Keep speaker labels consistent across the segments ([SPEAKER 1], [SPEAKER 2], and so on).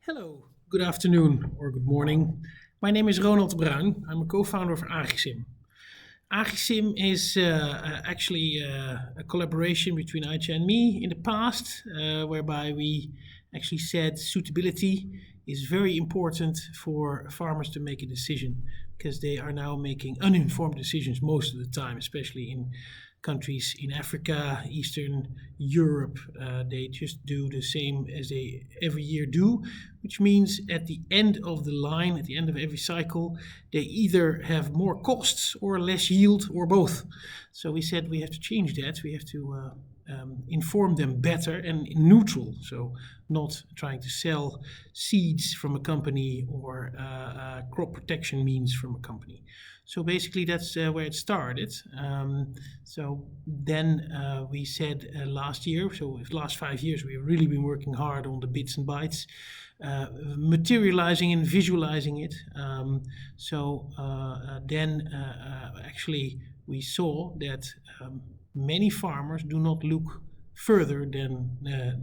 [SPEAKER 1] Hello, good afternoon or good morning. My name is Ronald Bruin. I'm a co-founder of Agrisim. Agrisim is actually a collaboration between Aitje and me in the past, whereby we actually said suitability is very important for farmers to make a decision because they are now making uninformed decisions most of the time, especially in countries in Africa, Eastern Europe. They just do the same as they every year do, which means at the end of the line, at the end of every cycle, they either have more costs or less yield or both. So we said we have to change that. We have to inform them better and neutral. So not trying to sell seeds from a company or crop protection means from a company. So basically that's where it started. So then we said last year, so the last 5 years, we've really been working hard on the bits and bytes, materializing and visualizing it. Then actually we saw that many farmers do not look further than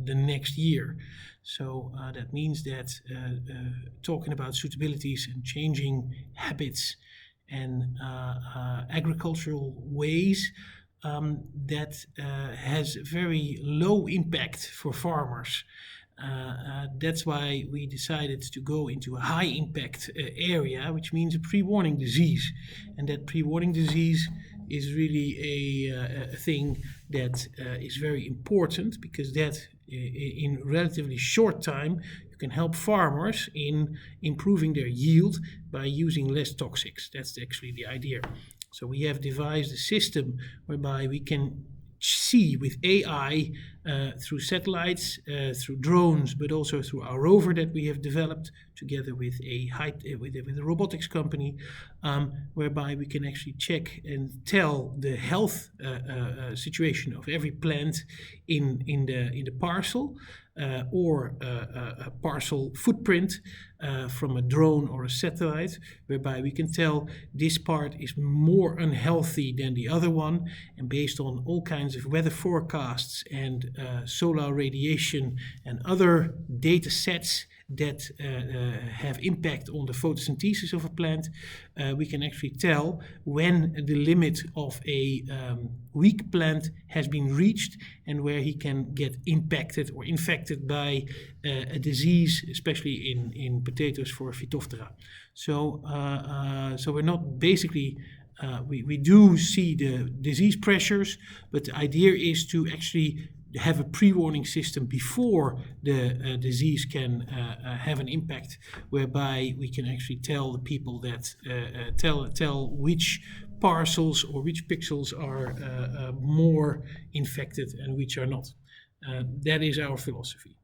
[SPEAKER 1] the next year. So that means that talking about suitabilities and changing habits and agricultural ways, that has very low impact for farmers. That's why we decided to go into a high impact area, which means a pre-warning disease. And that pre-warning disease is really a thing that is very important because that in relatively short time you can help farmers in improving their yield by using less toxics. That's actually the idea. So we have devised a system whereby we can see with AI through satellites, through drones, but also through our rover that we have developed together with a robotics company, whereby we can actually check and tell the health situation of every plant in the parcel, or a parcel footprint from a drone or a satellite, whereby we can tell this part is more unhealthy than the other one, and based on all kinds of weather forecasts and solar radiation and other data sets that have impact on the photosynthesis of a plant, we can actually tell when the limit of a weak plant has been reached and where he can get impacted or infected by a disease, especially in potatoes for Phytophthora. So we're not basically we do see the disease pressures, but the idea is to actually have a pre-warning system before the disease can have an impact, whereby we can actually tell the people that tell which parcels or which pixels are more infected and which are not. That is our philosophy.